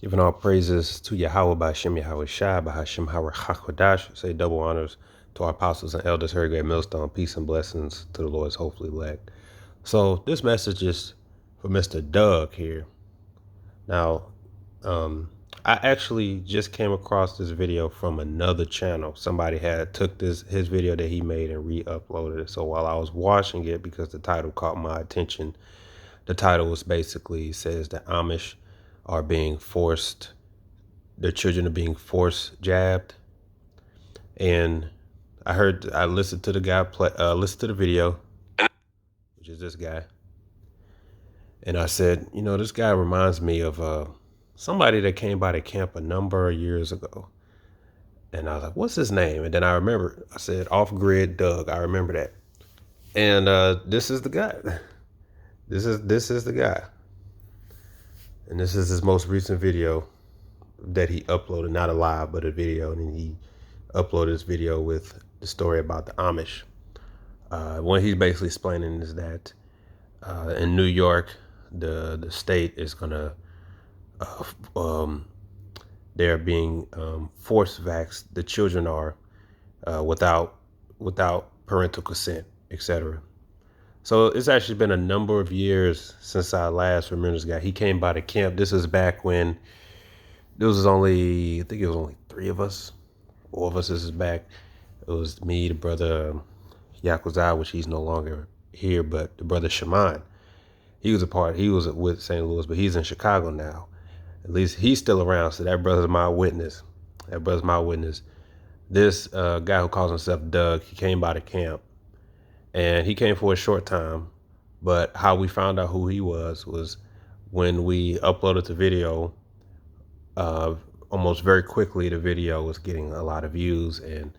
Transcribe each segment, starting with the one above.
Giving all praises to Yahweh by Hashem Yahweh Shai by Hashem Howard Hakodash. Say double honors to our apostles and elders, Harry Great Millstone. Peace and blessings to the Lord's hopefully elect. So this message is for Mr. Doug here. Now, I actually just came across this video from another channel. Somebody had took his video that he made and re-uploaded it. So while I was watching it, because the title caught my attention, the title was basically says the Amish are being forced, their children are being forced jabbed. And I listened to the guy listened to the video, which is this guy. And I said, you know, this guy reminds me of somebody that came by the camp a number of years ago. And I was like, what's his name? And then I remember, I said, Off Grid Doug. I remember that. And this is the guy. This is the guy. And this is his most recent video that he uploaded, not a live, but a video. And he uploaded this video with the story about the Amish. What he's basically explaining is that in New York, the state is gonna they're being forced vax. The children are without parental consent, etc. So it's actually been a number of years since I last remember this guy. He came by the camp. This is back when there was only, I think it was only three of us, four of us. This is back. It was me, the brother Yakuza, which he's no longer here, but the brother Shaman. He was with St. Louis, but he's in Chicago now. At least he's still around, so that brother's my witness. That brother's my witness. This guy who calls himself Doug, he came by the camp, and he came for a short time. But how we found out who he was when we uploaded the video. Almost very quickly, the video was getting a lot of views, and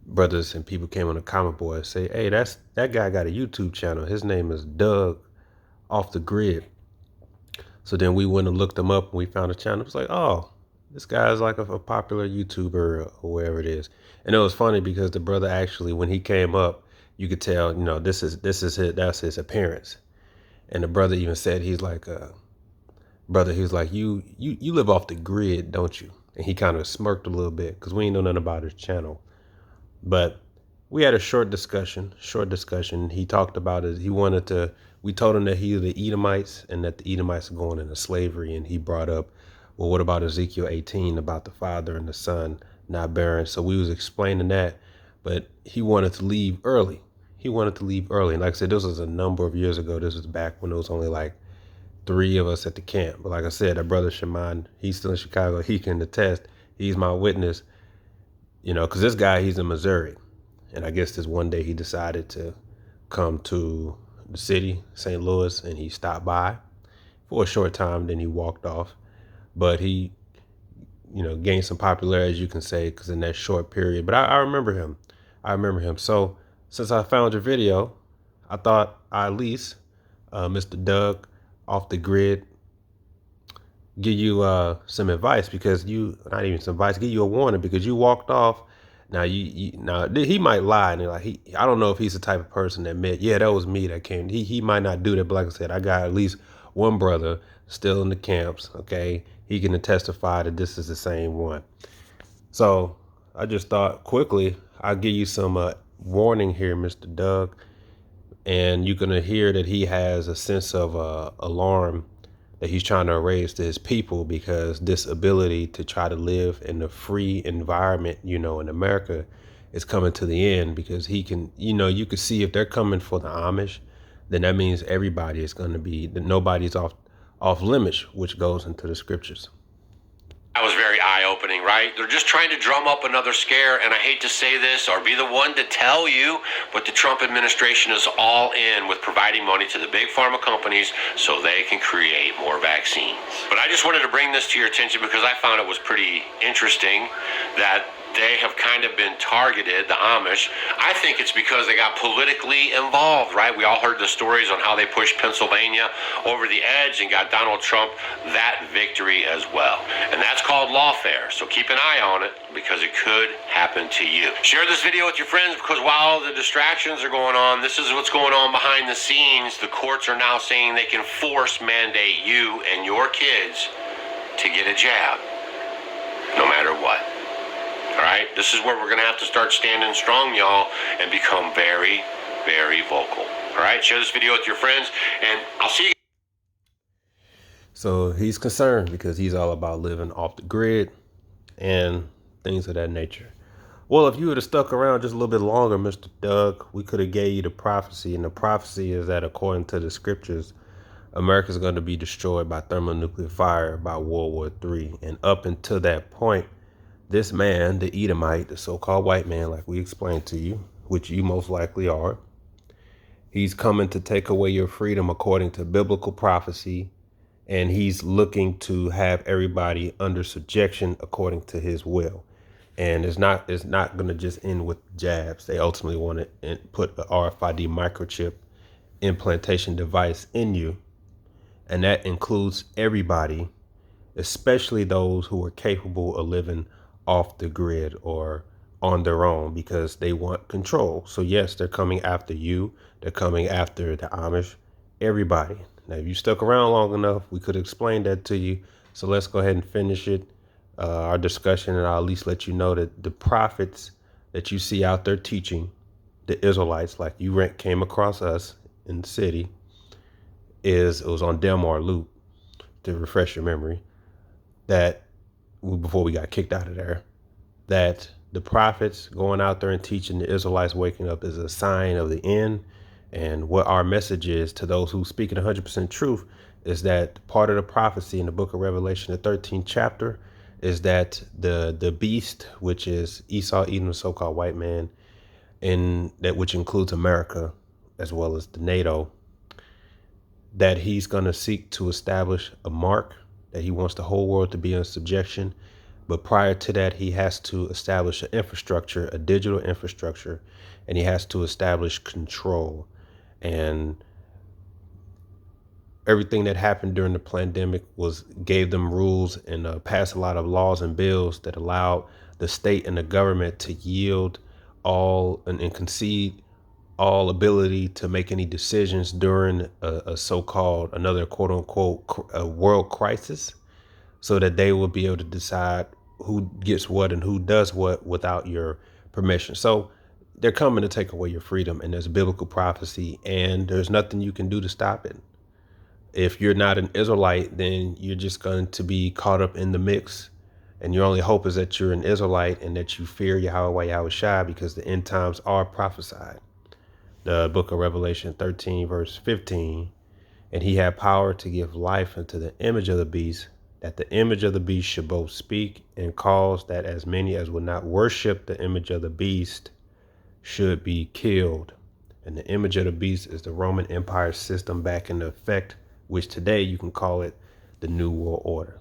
brothers and people came on the comment board and say, hey, that guy got a YouTube channel. His name is Doug Off the Grid. So then we went and looked him up, and we found a channel. It was like, oh, this guy's like a popular YouTuber or wherever it is. And it was funny because the brother actually, when he came up, you could tell, you know, that's his appearance. And the brother even said, he's like, brother, he was like, you live off the grid, don't you? And he kind of smirked a little bit because we ain't know nothing about his channel. But we had a short discussion. He talked about it. We told him that he was the Edomites and that the Edomites are going into slavery. And he brought up, well, what about Ezekiel 18 about the father and the son not bearing? So we was explaining that, but he wanted to leave early. And like I said, this was a number of years ago. This was back when there was only like three of us at the camp. But like I said, that brother Shaman, he's still in Chicago. He can attest. He's my witness, you know, because this guy, he's in Missouri. And I guess this one day he decided to come to the city, St. Louis, and he stopped by for a short time. Then he walked off. But he, you know, gained some popularity, as you can say, because in that short period. But I remember him. So since I found your video, I thought I at least, Mr. Doug Off the Grid, give you some advice, because not even some advice, give you a warning, because you walked off. Now now he might lie, and I don't know if he's the type of person that admit, yeah, that was me that came. He might not do that, but like I said, I got at least one brother still in the camps. Okay, he can testify that this is the same one. So I just thought quickly I'll give you some warning here, Mr. Doug, and you're gonna hear that he has a sense of alarm that he's trying to raise to his people, because this ability to try to live in a free environment, you know, in America is coming to the end, because he can, you know, you could see if they're coming for the Amish, then that means everybody is going to be, that nobody's off limits, which goes into the scriptures. That was very eye-opening, right? They're just trying to drum up another scare, and I hate to say this or be the one to tell you, but the Trump administration is all in with providing money to the big pharma companies so they can create more vaccines. But I just wanted to bring this to your attention because I found it was pretty interesting that they have kind of been targeted, the Amish. I think it's because they got politically involved, right? We all heard the stories on how they pushed Pennsylvania over the edge and got Donald Trump that victory as well. And that's called lawfare. So keep an eye on it, because it could happen to you. Share this video with your friends, because while the distractions are going on, this is what's going on behind the scenes. The courts are now saying they can force mandate you and your kids to get a jab, no matter what. All right? This is where we're going to have to start standing strong, y'all, and become very, very vocal. All right? Share this video with your friends, and I'll see you. So he's concerned because he's all about living off the grid and things of that nature. Well, if you would have stuck around just a little bit longer, Mr. Doug, we could have gave you the prophecy. And the prophecy is that according to the scriptures, America's going to be destroyed by thermonuclear fire by World War III. And up until that point, this man, the Edomite, the so-called white man, like we explained to you, which you most likely are, he's coming to take away your freedom according to biblical prophecy. And he's looking to have everybody under subjection according to his will. And it's not going to just end with jabs. They ultimately want to put the RFID microchip implantation device in you. And that includes everybody, especially those who are capable of living off the grid or on their own, because they want control. So yes, they're coming after you. They're coming after the Amish, everybody. Now, if you stuck around long enough, we could explain that to you. So let's go ahead and finish it, our discussion, and I'll at least let you know that the prophets that you see out there teaching the Israelites, like you came across us in the city, it was on Delmar Loop, to refresh your memory, that before we got kicked out of there, that the prophets going out there and teaching the Israelites waking up is a sign of the end. And what our message is to those who speak in 100% truth is that part of the prophecy in the book of Revelation, the 13th chapter, is that the beast, which is Esau, Edom, the so-called white man, and that which includes America as well as the NATO, that he's going to seek to establish a mark, that he wants the whole world to be in subjection. But prior to that, he has to establish an infrastructure, a digital infrastructure, and he has to establish control. And everything that happened during the pandemic gave them rules and passed a lot of laws and bills that allowed the state and the government to yield all and concede all ability to make any decisions during a so-called another quote unquote a world crisis, so that they will be able to decide who gets what and who does what without your permission. So they're coming to take away your freedom, and there's biblical prophecy, and there's nothing you can do to stop it. If you're not an Israelite, then you're just going to be caught up in the mix. And your only hope is that you're an Israelite and that you fear Yahweh Yahushua, because the end times are prophesied. The book of Revelation 13, verse 15, and he had power to give life unto the image of the beast, that the image of the beast should both speak and cause that as many as would not worship the image of the beast should be killed. And the image of the beast is the Roman Empire system back in effect, which today you can call it the New World Order.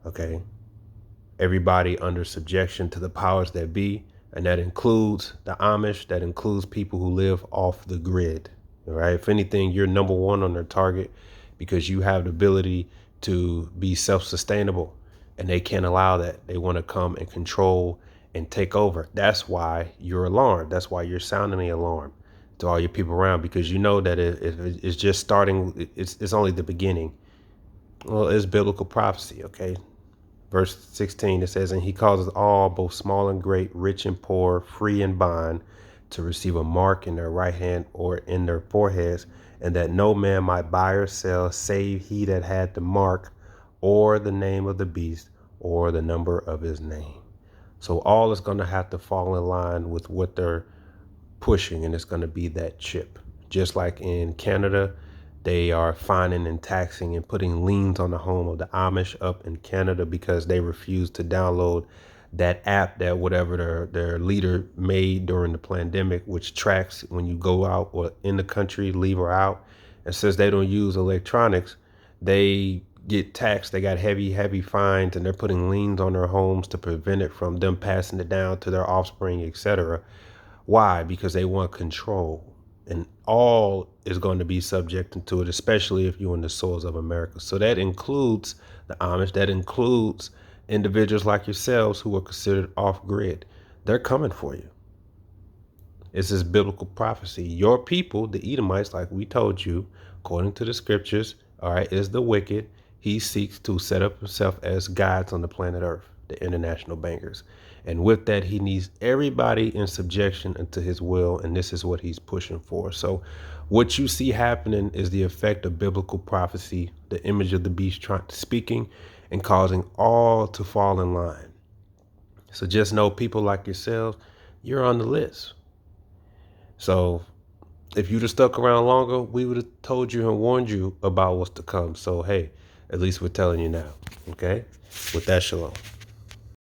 Okay. Everybody under subjection to the powers that be. And that includes the Amish, that includes people who live off the grid. All right. If anything, you're number one on their target because you have the ability to be self-sustainable, and they can't allow that. They want to come and control and take over. That's why you're alarmed. That's why you're sounding the alarm to all your people around, because you know that it's just starting. It's only the beginning. Well, it's biblical prophecy. Okay. Verse 16, it says, and he causes all, both small and great, rich and poor, free and bond, to receive a mark in their right hand or in their foreheads, and that no man might buy or sell save he that had the mark or the name of the beast or the number of his name. So all is going to have to fall in line with what they're pushing, and it's going to be that chip. Just like in Canada, they are fining and taxing and putting liens on the home of the Amish up in Canada because they refuse to download that app that whatever their leader made during the pandemic, which tracks when you go out or in the country, leave or out. And since they don't use electronics, they get taxed. They got heavy fines, and they're putting liens on their homes to prevent it from them passing it down to their offspring, etc. Why? Because they want control. And all is going to be subject to it, especially if you're in the soils of America. So that includes the Amish, that includes individuals like yourselves who are considered off grid. They're coming for you. It's this biblical prophecy. Your people, the Edomites, like we told you, according to the scriptures, all right, is the wicked. he seeks to set up himself as gods on the planet Earth, the international bankers. And with that, he needs everybody in subjection unto his will, and this is what he's pushing for. So what you see happening is the effect of biblical prophecy, the image of the beast speaking and causing all to fall in line. So just know, people like yourselves, you're on the list. So if you'd have stuck around longer, we would have told you and warned you about what's to come. So hey, at least we're telling you now. Okay? With that, shalom.